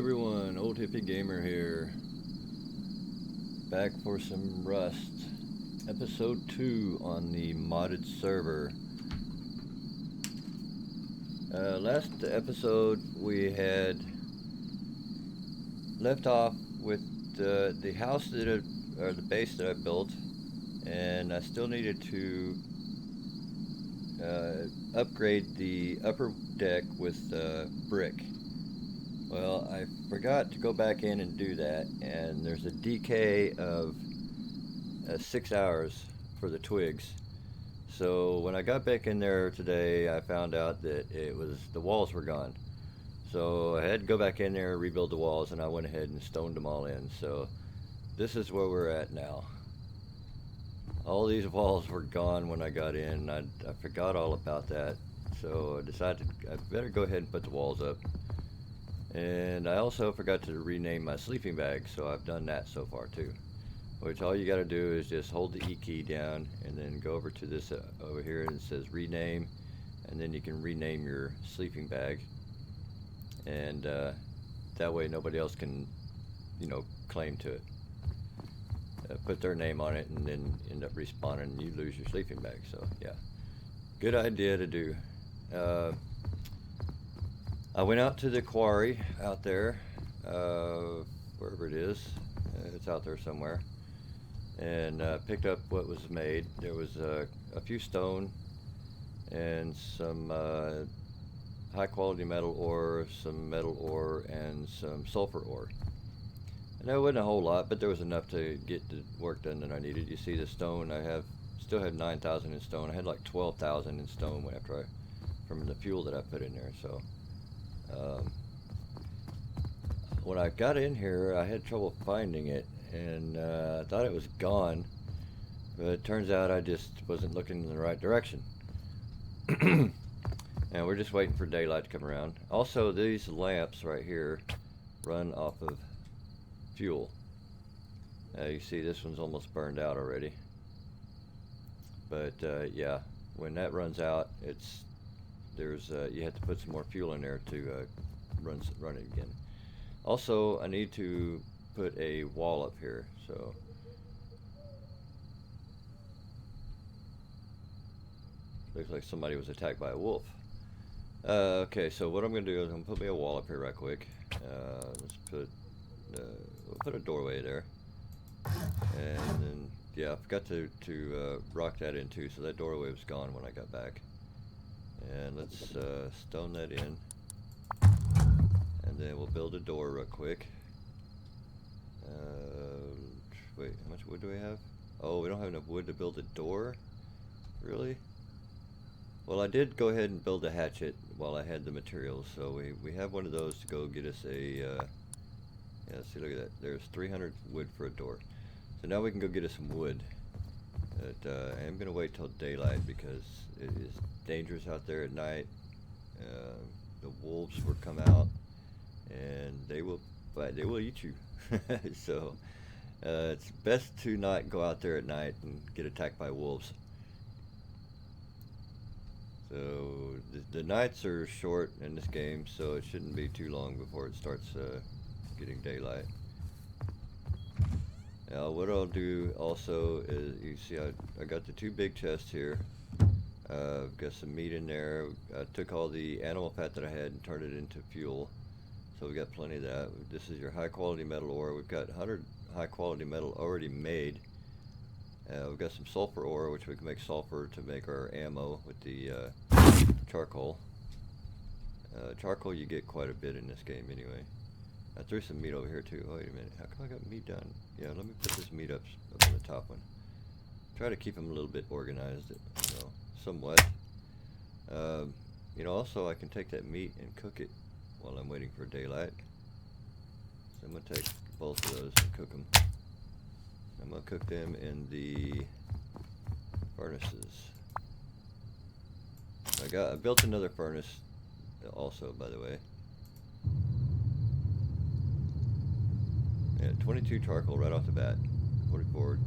everyone, OldHippieGamer here, back for some Rust, episode 2 on the modded server. Last episode we had left off with the house or the base that I built, and I still needed to upgrade the upper deck with brick. Well, I forgot to go back in and do that, and there's a decay of 6 hours for the twigs. So when I got back in there today, I found out that the walls were gone. So I had to go back in there and rebuild the walls, and I went ahead and stoned them all in. So this is where we're at now. All these walls were gone when I got in. I forgot all about that. So I decided I better go ahead and put the walls up. And I also forgot to rename my sleeping bag, so I've done that so far too. Which all you gotta do is just hold the E key down and then go over to this over here, and it says rename, and then you can rename your sleeping bag, and that way nobody else can, claim to it. Put their name on it and then end up respawning and you lose your sleeping bag. So yeah, good idea to do. I went out to the quarry out there, wherever it is. It's out there somewhere, and picked up what was made. There was a few stone and some high quality metal ore, some metal ore, and some sulfur ore. And that wasn't a whole lot, but there was enough to get the work done that I needed. You see the stone, still have 9,000 in stone. I had like 12,000 in stone from the fuel that I put in there. So when I got in here, I had trouble finding it, and I thought it was gone, but it turns out I just wasn't looking in the right direction. And we're just waiting for daylight to come around. Also, these lamps right here run off of fuel. You see this one's almost burned out already, but yeah, when that runs out, you have to put some more fuel in there to run it again. Also, I need to put a wall up here, so looks like somebody was attacked by a wolf. Okay, so what I'm gonna do is I'm gonna put me a wall up here right quick. We'll put a doorway there, and then yeah, I forgot to rock that in too, so that doorway was gone when I got back. And let's stone that in, and then we'll build a door real quick. Wait, how much wood do we have? Oh, we don't have enough wood to build a door? Really? Well, I did go ahead and build a hatchet while I had the materials, so we have one of those to go get us a yeah, see, look at that. There's 300 wood for a door. So now we can go get us some wood. But I'm going to wait till daylight because it is dangerous out there at night. The wolves will come out and they will eat you. So it's best to not go out there at night and get attacked by wolves. So the nights are short in this game, so it shouldn't be too long before it starts getting daylight. Now what I'll do also is, you see I got the 2 big chests here. I've got some meat in there. I took all the animal fat that I had and turned it into fuel, so we got plenty of that. This is your high quality metal ore. We've got 100 high quality metal already made. We've got some sulfur ore, which we can make sulfur to make our ammo with the charcoal. Charcoal you get quite a bit in this game anyway. I threw some meat over here too. Oh, wait a minute, how come I got meat done? Yeah, let me put this meat up on the top one. Try to keep them a little bit organized, somewhat. Also I can take that meat and cook it while I'm waiting for daylight. So I'm going to take both of those and cook them. I'm going to cook them in the furnaces. I built another furnace also, by the way. Yeah, 22 charcoal right off the bat. 44.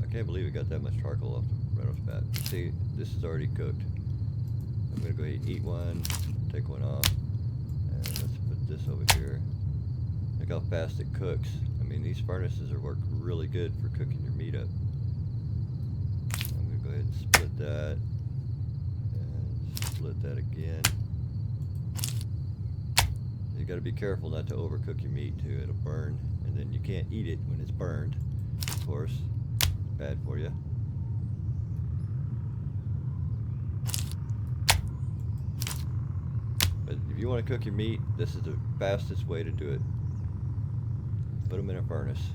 I can't believe we got that much charcoal right off the bat. See, this is already cooked. I'm going to go ahead and eat one, take one off, and let's put this over here. Look how fast it cooks. I mean, these furnaces are work really good for cooking your meat up. I'm gonna go ahead and split that, and split that again. You got to be careful not to overcook your meat too. It'll burn, and then you can't eat it when it's burned. Of course, bad for you. But if you want to cook your meat, this is the fastest way to do it. Put them in a furnace,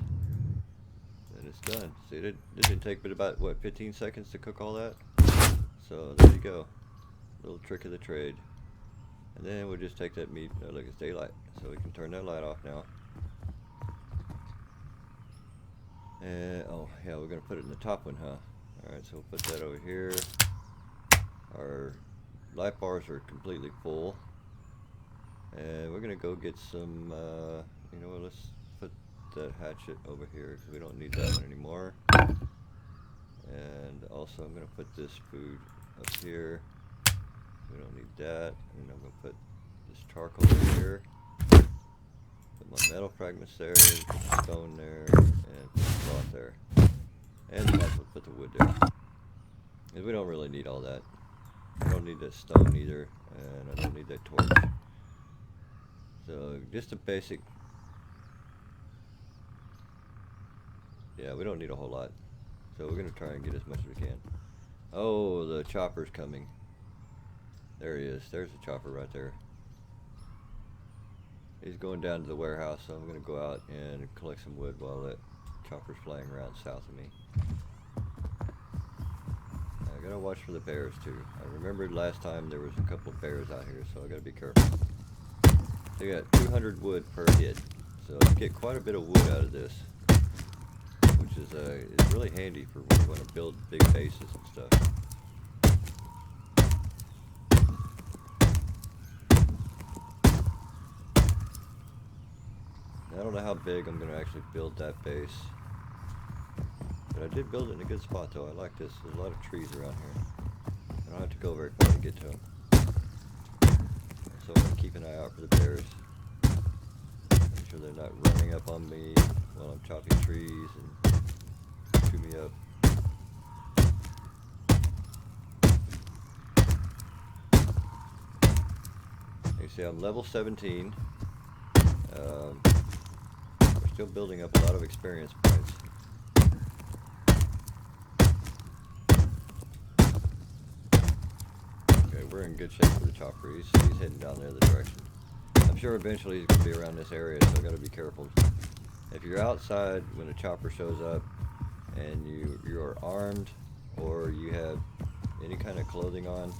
and it's done. See, it didn't take but about, what, 15 seconds to cook all that? So there you go. Little trick of the trade. And then we'll just take that meat, look, it's daylight, so we can turn that light off now. And, oh yeah, we're going to put it in the top one, huh? Alright, so we'll put that over here. Our light bars are completely full. And we're going to go get some, you know what, let's put that hatchet over here, because we don't need that one anymore. And also I'm going to put this food up here. We don't need that. And I'm going to put this charcoal over here. Put my metal fragments there, put the stone there, and put the cloth there. And then also put the wood there. And we don't really need all that. I don't need that stone either, and I don't need that torch. So just a basic. Yeah, we don't need a whole lot. So we're going to try and get as much as we can. Oh, the chopper's coming. There he is. There's the chopper right there. He's going down to the warehouse, so I'm going to go out and collect some wood while that chopper's flying around south of me. I gotta watch for the bears too. I remembered last time there was a couple of bears out here, so I gotta be careful. So you got 200 wood per hit, so you get quite a bit of wood out of this, which is really handy for when you want to build big bases and stuff. I don't know how big I'm going to actually build that base, but I did build it in a good spot though. I like this. There's a lot of trees around here. I don't have to go very far to get to them. So I'm going to keep an eye out for the bears. Make sure they're not running up on me while I'm chopping trees and chew me up. You see I'm level 17. We're still building up a lot of experience points. Okay, we're in good shape for the chopper. He's heading down the other direction. I'm sure eventually he's going to be around this area, so I've got to be careful. If you're outside when a chopper shows up and you are armed or you have any kind of clothing on,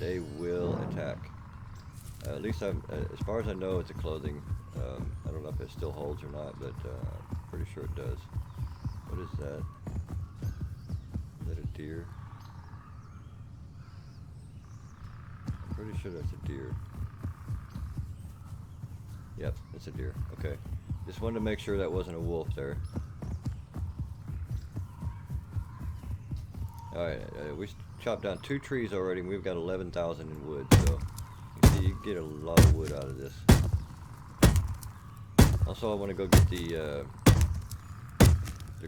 they will attack. At least as far as I know, it's a clothing. I don't know if it still holds or not, but I'm pretty sure it does. What is that? Is that a deer? I'm pretty sure that's a deer. Yep, it's a deer. Okay. Just wanted to make sure that wasn't a wolf there. Alright, we chopped down 2 trees already, and we've got 11,000 in wood, so you see, you can get a lot of wood out of this. Also, I want to go get the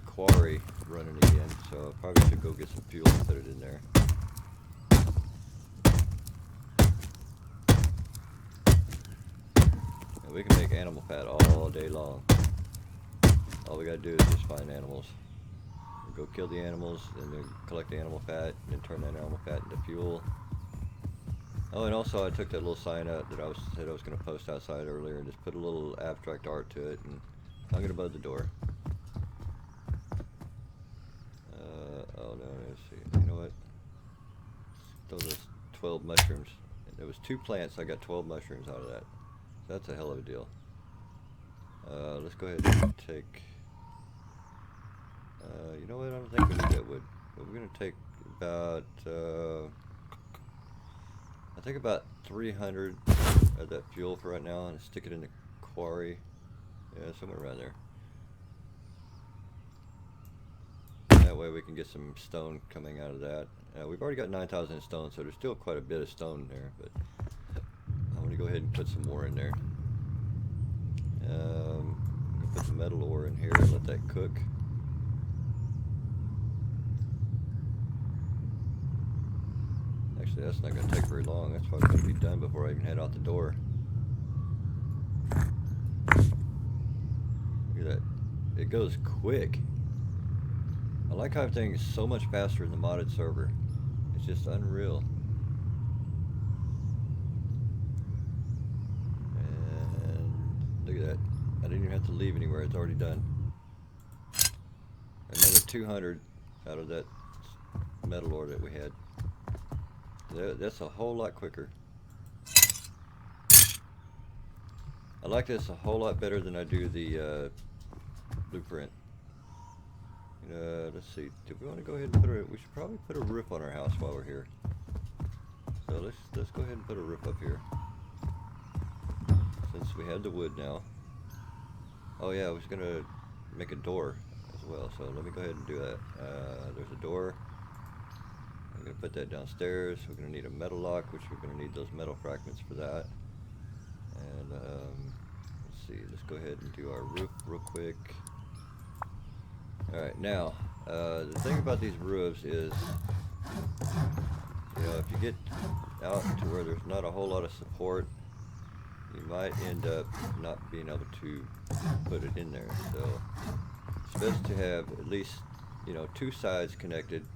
quarry running again, so I probably should go get some fuel and put it in there. And we can make animal fat all day long. All we gotta do is just find animals. We go kill the animals, and then collect the animal fat, and then turn that animal fat into fuel. Oh, and also I took that little sign out that I said I was going to post outside earlier, and just put a little abstract art to it, and hung it above the door. Oh no, let's see. You know what? Those are 12 mushrooms. There was 2 plants. I got 12 mushrooms out of that. So that's a hell of a deal. Let's go ahead and take. You know what? I don't think we need that wood. But we're going to take about. I think about 300 of that fuel for right now, and stick it in the quarry. Yeah, somewhere around there. That way we can get some stone coming out of that. We've already got 9,000 stone, so there's still quite a bit of stone there, but I want to go ahead and put some more in there. Put the metal ore in here and let that cook. Actually, that's not going to take very long. That's probably going to be done before I even head out the door. Look at that. It goes quick. I like how everything is so much faster in the modded server. It's just unreal. And look at that. I didn't even have to leave anywhere. It's already done. Another 200 out of that metal ore that we had. That's a whole lot quicker. I like this a whole lot better than I do the blueprint. Let's see. Do we want to go ahead and we should probably put a roof on our house while we're here. So let's go ahead and put a roof up here. Since we have the wood now. Oh yeah, I was gonna make a door as well. So let me go ahead and do that. There's a door. I'm going to put that downstairs. We're going to need a metal lock, which we're going to need those metal fragments for that. And let's see, let's go ahead and do our roof real quick. Alright, now, the thing about these roofs is, you know, if you get out to where there's not a whole lot of support, you might end up not being able to put it in there. So it's best to have at least, you know, 2 sides connected.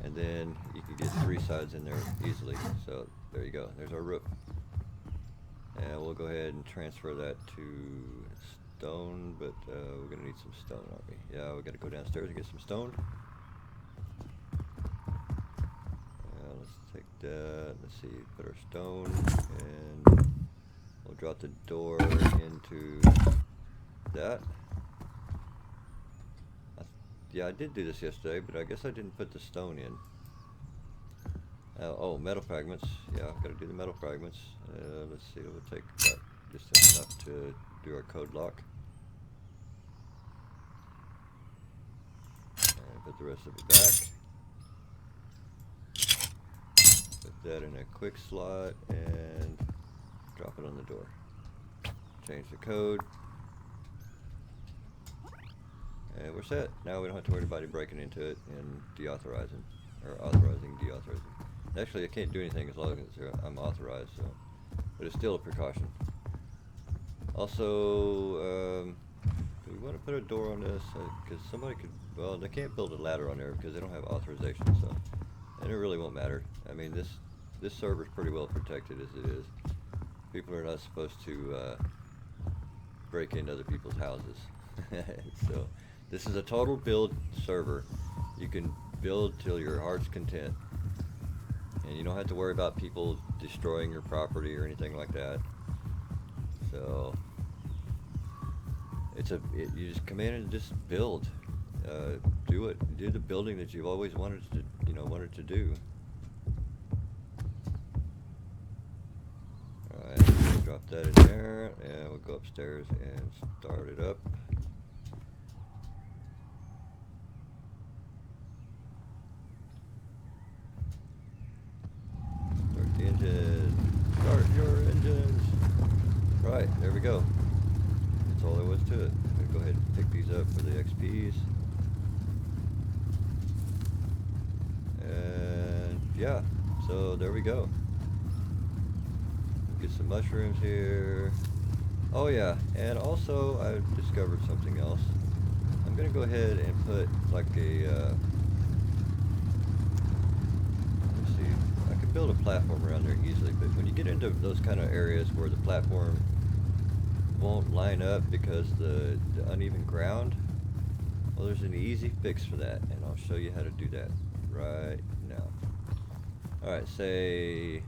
And then you can get 3 sides in there easily. So there you go. There's our roof. And we'll go ahead and transfer that to stone, but we're going to need some stone, aren't we? Yeah, we got to go downstairs and get some stone. Let's take that. Let's see. Put our stone, and we'll drop the door into that. Yeah, I did do this yesterday, but I guess I didn't put the stone in. Oh, metal fragments. Yeah, I've got to do the metal fragments. Let's see, it will take about just enough to do our code lock. And put the rest of it back. Put that in a quick slot and drop it on the door. Change the code. And we're set. Now we don't have to worry about anybody breaking into it and deauthorizing, or authorizing, deauthorizing. Actually, I can't do anything as long as I'm authorized, so, but it's still a precaution. Also, do we want to put a door on this? Because somebody could, well, they can't build a ladder on there because they don't have authorization, so, and it really won't matter. I mean, this server's pretty well protected as it is. People are not supposed to break into other people's houses. So this is a total build server. You can build till your heart's content, and you don't have to worry about people destroying your property or anything like that. So you just come in and just build. Do the building that you've always wanted to do. All right, drop that in there, and we'll go upstairs and start it up. Start your engines. Right, there we go. That's all there was to it. I'm going to go ahead and pick these up for the XPs. And yeah, so there we go. Get some mushrooms here. Oh yeah, and also I discovered something else. I'm going to go ahead and put like a build a platform around there easily, but when you get into those kind of areas where the platform won't line up because the uneven ground, well, there's an easy fix for that, and I'll show you how to do that right now. Alright, say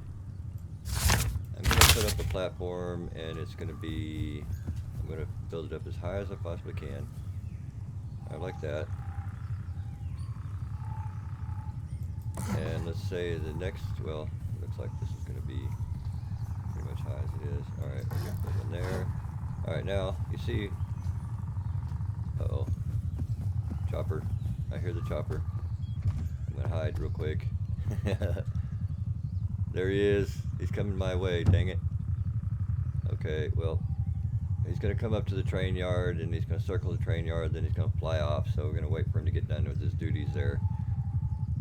I'm going to put up a platform, and it's going to be, I'm going to build it up as high as I possibly can. I like that. And let's say the next, well, looks like this is going to be pretty much high as it is. Alright, we're going to put it in there. Alright, now, you see, uh-oh, chopper. I hear the chopper. I'm going to hide real quick. There he is. He's coming my way, dang it. Okay, well, He's going to come up to the train yard, and he's going to circle the train yard, then he's going to fly off, so we're going to wait for him to get done with his duties there.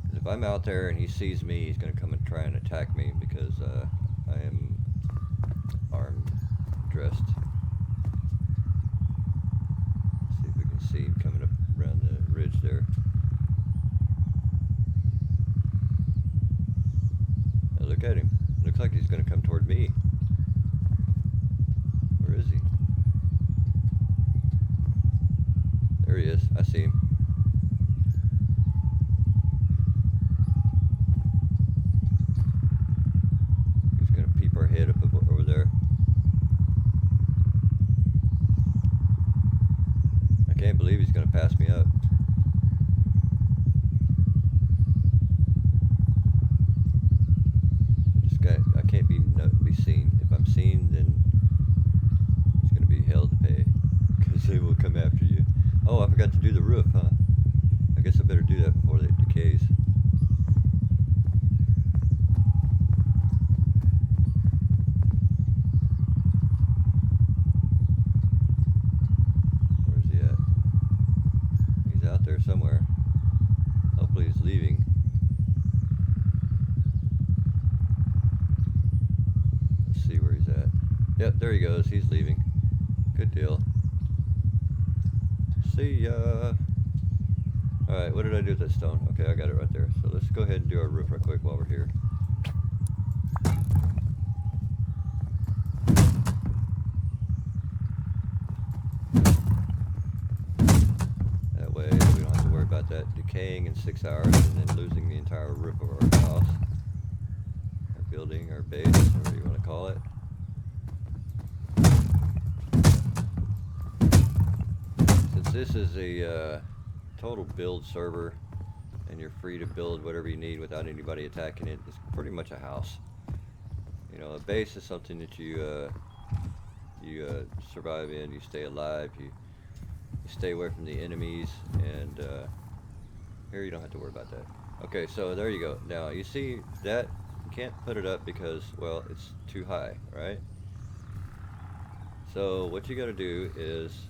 Because if I'm out there and he sees me, he's going to come and try and attack me, because I am armed, dressed. Let's see if we can see him coming up around the ridge there. Now look at him. Looks like he's going to come toward me. Where is he? There he is. I see him. He's going to peep our head up over there. I can't believe he's going to pass me up. This guy, I can't be seen. If I'm seen, then it's going to be hell to pay, because they will come after you. Oh, I forgot to do the roof, huh? I guess I better do that before it decays. Where's he at? He's out there somewhere. Hopefully he's leaving. Let's see where he's at. Yep, there he goes. He's leaving. Good deal. See ya. Alright, what did I do with that stone? Okay, I got it right there. So let's go ahead and do our roof right quick while we're here. That way we don't have to worry about that decaying in 6 hours and then losing the entire roof of our house. Our building, our base, whatever you want to call it. This is a total build server, and you're free to build whatever you need without anybody attacking it. It's pretty much a house. You know, a base is something that you survive in. You stay alive. You stay away from the enemies, and here you don't have to worry about that. Okay, so there you go. Now you see that you can't put it up because, well, it's too high, right? So what you got to do is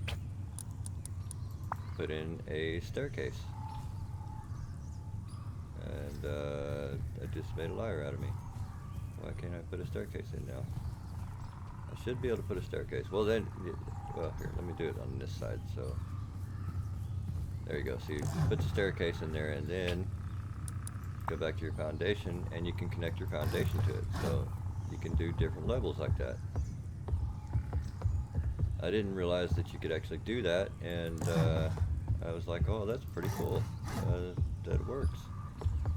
put in a staircase. And I just made a liar out of me. Why can't I put a staircase in now? I should be able to put a staircase. Well then, well here, let me do it on this side. So there you go. So you put the staircase in there, and then go back to your foundation, and you can connect your foundation to it. So you can do different levels like that. I didn't realize that you could actually do that, and I was like, oh, that's pretty cool. That works.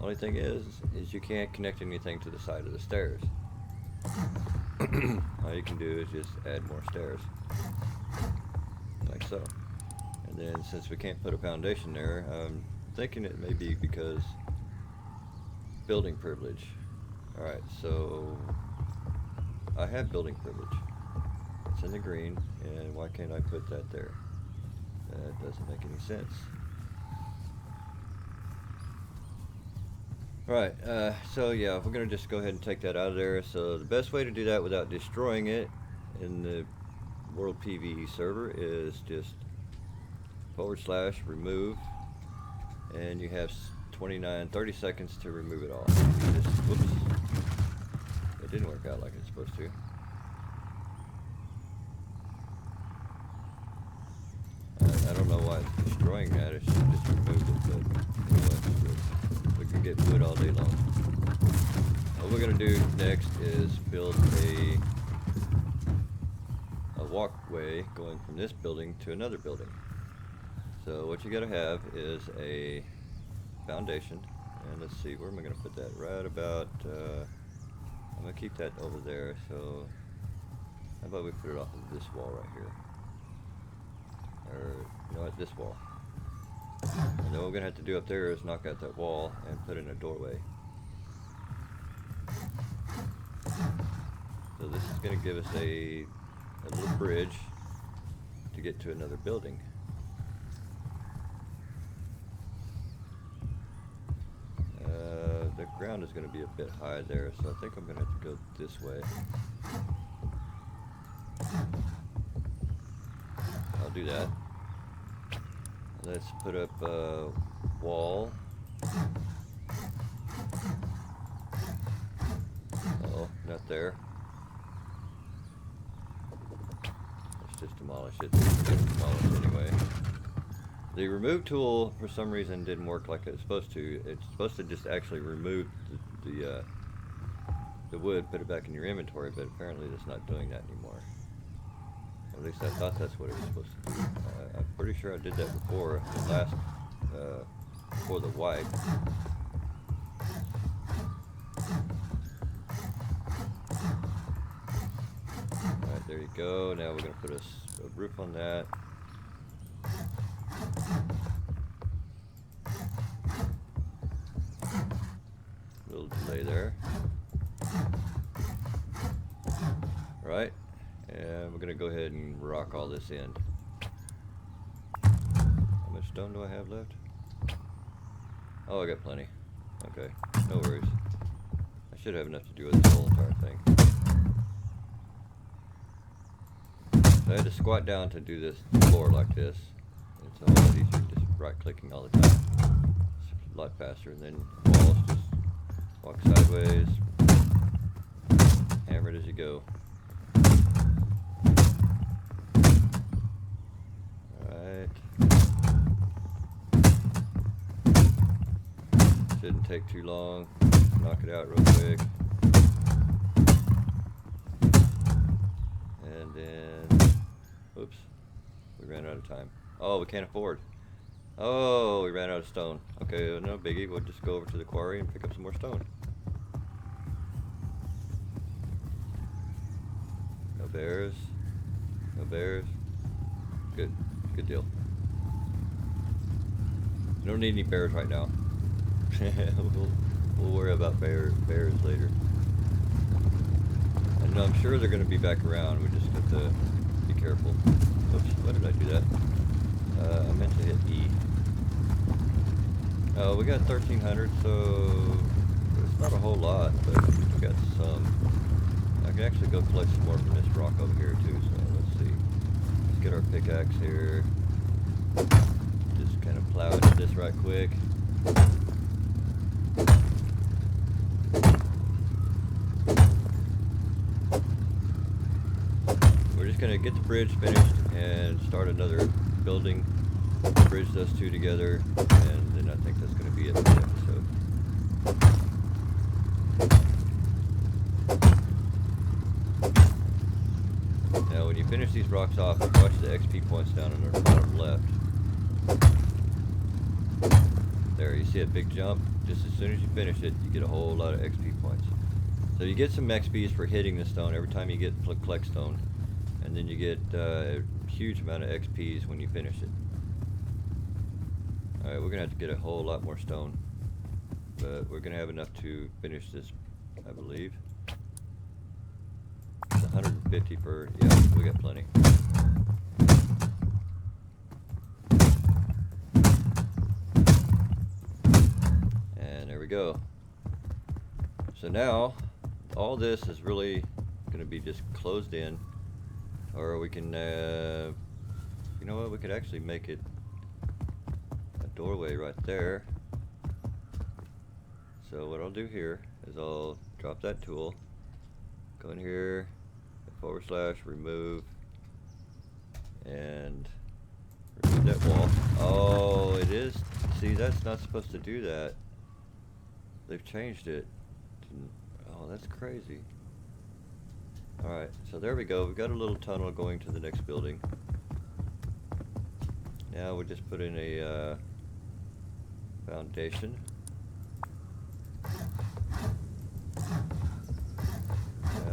Only thing is you can't connect anything to the side of the stairs. All you can do is just add more stairs, like so. And then since we can't put a foundation there, I'm thinking it may be because building privilege. Alright, so I have building privilege. It's in the green, and why can't I put that there? That doesn't make any sense. Alright, so yeah, we're going to just go ahead and take that out of there. So the best way to do that without destroying it in the World PvE server is just / remove, and you have 30 seconds to remove it all. Just, whoops, it didn't work out like it's supposed to. I don't know why it's destroying that. It should have just removed it, but anyway, we can get wood all day long. What we're going to do next is build a walkway going from this building to another building. So what you got to have is a foundation, and let's see, where am I going to put that? Right about, I'm going to keep that over there, so how about we put it off of this wall right here? Or, you know what, this wall. And then what we're going to have to do up there is knock out that wall and put in a doorway. So this is going to give us a little bridge to get to another building. The ground is going to be a bit high there, so I think I'm going to have to go this way. do that. Let's put up a wall. Oh, not there. Let's just demolish it. Demolish anyway. The remove tool, for some reason, didn't work like it's supposed to. It's supposed to just actually remove the wood, put it back in your inventory, but apparently it's not doing that anymore. At least I thought that's what it was supposed to do. I'm pretty sure I did that before, before the wipe. Alright, there you go. Now we're going to put a roof on that. Little delay there. Right, and we're gonna go ahead and rock all this in. How much stone do I have left? Oh, I got plenty. Okay, no worries. I should have enough to do with this whole entire thing. So I had to squat down to do this floor like this. It's a lot easier just right clicking all the time. It's a lot faster, and then walls just walk sideways, hammer it as you go. Alright. Shouldn't take too long. Knock it out real quick. And then, oops, we ran out of time. Oh, we can't afford. Oh, we ran out of stone. Okay, no biggie. We'll just go over to the quarry and pick up some more stone. No bears. No bears. Good. Good deal. You don't need any bears right now. we'll worry about bears later. And I'm sure they're going to be back around. We just have to be careful. Oops, why did I do that? I meant to hit E. Oh, we got 1,300, so it's not a whole lot, but we got some. I can actually go collect some more from this rock over here too, so let's see. Let's get our pickaxe here. Just kind of plow into this right quick. We're just going to get the bridge finished and start another building. Bridge those two together, and then I think that's going to be it for the episode. Now when you finish these rocks off, watch the XP points down in the bottom left. There, you see a big jump? Just as soon as you finish it, you get a whole lot of XP points. So you get some XPs for hitting the stone every time you get collect stone, and then you get a huge amount of XPs when you finish it. Alright, we're going to have to get a whole lot more stone, but we're going to have enough to finish this, I believe. It's 150 for, yeah, we got plenty. And there we go. So now, all this is really going to be just closed in, or we can, you know what, we could actually make it doorway right there. So what I'll do here is I'll drop that tool, go in here, / remove, and remove that wall. Oh, it is. See, that's not supposed to do that. They've changed it. Oh, that's crazy. Alright, so there we go. We've got a little tunnel going to the next building. Now we'll just put in a foundation.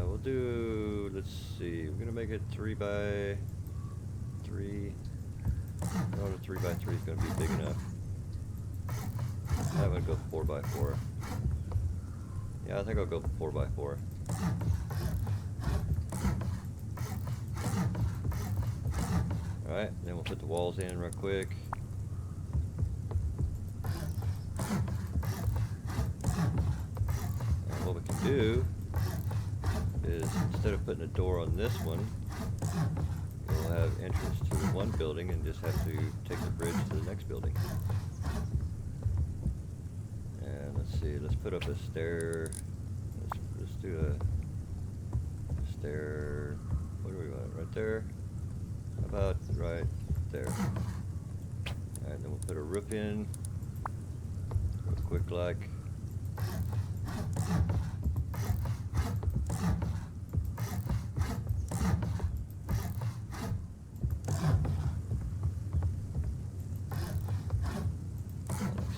We'll do, let's see, we're gonna make it 3 by 3. No, the 3 by 3 is gonna be big enough. I'm gonna go 4 by 4. Yeah, I think I'll go 4 by 4. Alright, then we'll put the walls in real quick. What we can do is, instead of putting a door on this one, go we'll have entrance to the one building and just have to take the bridge to the next building. And let's see, let's put up a stair. Let's do a stair. What do we want? Right there? How about right there? Alright, then we'll put a roof in. Real quick like.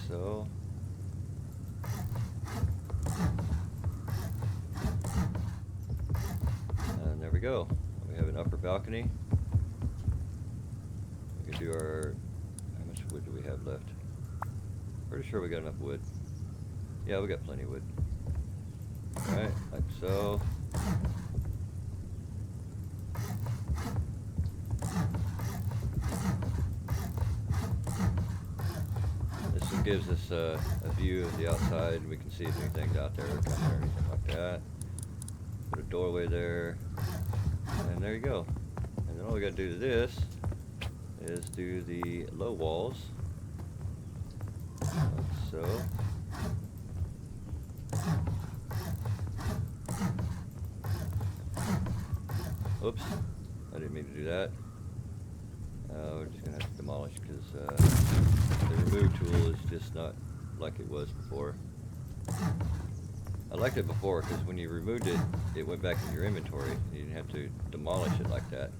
So. And there we go. We have an upper balcony. We can do our, how much wood do we have left? Pretty sure we got enough wood. Yeah, we got plenty of wood. Alright, like so. This gives us a view of the outside, and we can see if anything's out there or coming or anything like that. Put a doorway there, and there you go. And then all we got to do to this is do the low walls, like so. Oops, I didn't mean to do that. We're just going to have to demolish because the remove tool is just not like it was before. I liked it before because when you removed it, it went back in your inventory. You didn't have to demolish it like that.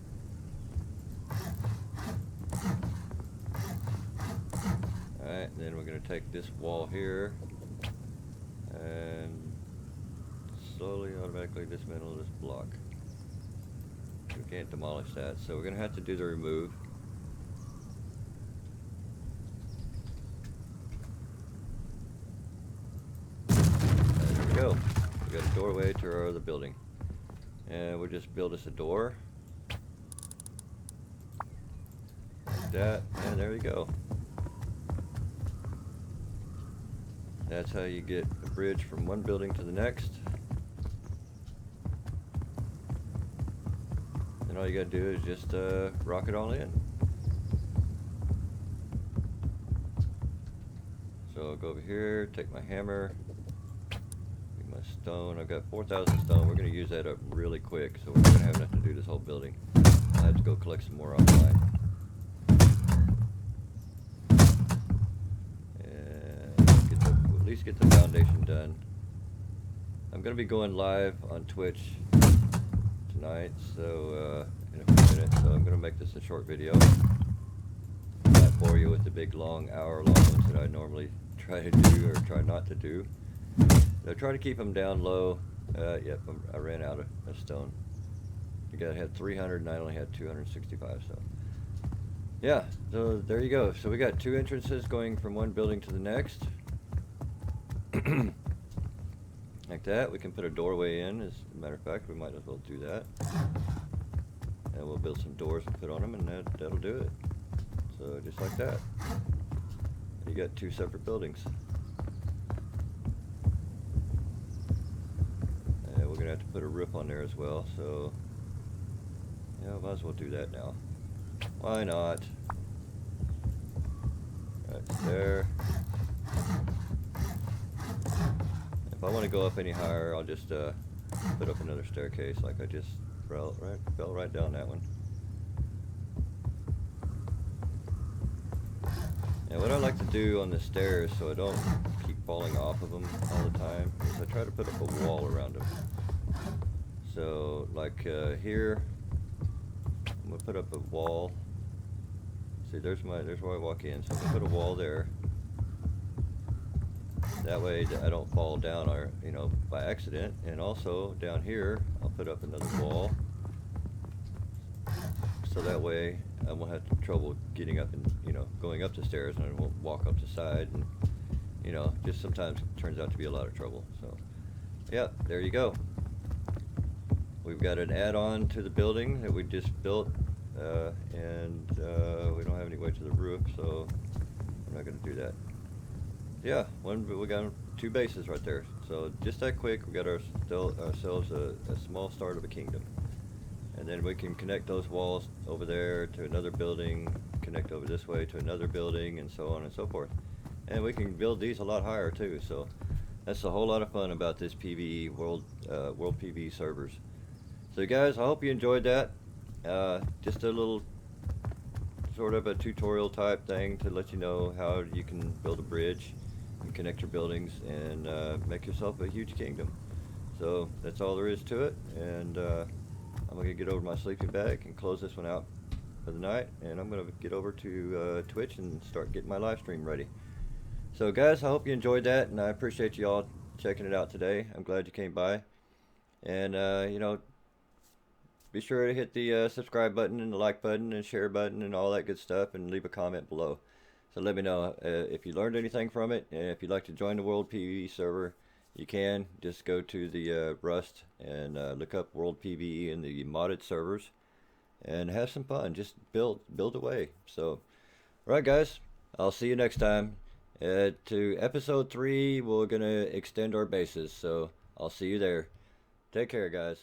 Alright, then we're going to take this wall here and slowly, automatically dismantle this block. We can't demolish that, so we're going to have to do the remove. There we go. We got a doorway to our other building. And we'll just build us a door. Like that, and there we go. That's how you get a bridge from one building to the next. And all you gotta do is just rock it all in. So I'll go over here, take my hammer, take my stone. I've got 4,000 stone. We're gonna use that up really quick, so we're gonna have enough to do this whole building. I'll have to go collect some more offline. And at least get the foundation done. I'm gonna be going live on Twitch tonight, so in a few minutes, so I'm going to make this a short video. Not bore you with the big long hour-long ones that I normally try to do or try not to do. I try to keep them down low. Yep, I ran out of stone. You gotta have 300 and I only had 265, so yeah, so there you go. So we got two entrances going from one building to the next. Like that. We can put a doorway in, as a matter of fact. We might as well do that. And we'll build some doors and put on them, and that'll do it. So just like that. You got two separate buildings. And we're going to have to put a roof on there as well, so yeah, might as well do that now. Why not? Right there. If I want to go up any higher, I'll just put up another staircase like I just fell right down that one. And what I like to do on the stairs so I don't keep falling off of them all the time is I try to put up a wall around them. So like here, I'm going to put up a wall. See, there's where I walk in, so I'm going to put a wall there. That way I don't fall down, or by accident. And also down here, I'll put up another wall. So that way I won't have trouble getting up and going up the stairs, and I won't walk up the side, and just sometimes it turns out to be a lot of trouble. So yeah, there you go. We've got an add-on to the building that we just built, and we don't have any way to the roof, so I'm not going to do that. Yeah, we got two bases right there. So just that quick, we got ourselves a small start of a kingdom. and then we can connect those walls over there to another building, connect over this way to another building, and so on and so forth. And we can build these a lot higher too. So that's a whole lot of fun about this PvE World PvE servers. So guys, I hope you enjoyed that. Just a little sort of a tutorial type thing to let you know how you can build a bridge and connect your buildings and make yourself a huge kingdom. So that's all there is to it, and I'm going to get over my sleeping bag and close this one out for the night, and I'm going to get over to Twitch and start getting my live stream ready. So guys, I hope you enjoyed that, and I appreciate you all checking it out today. I'm glad you came by, and you know, be sure to hit the subscribe button and the like button and share button and all that good stuff, and leave a comment below. So let me know if you learned anything from it, and if you'd like to join the World PvE server, you can. Just go to the Rust and look up World PvE in the modded servers and have some fun. Just build away. So, alright guys, I'll see you next time. To episode 3, we're going to extend our bases, so I'll see you there. Take care, guys.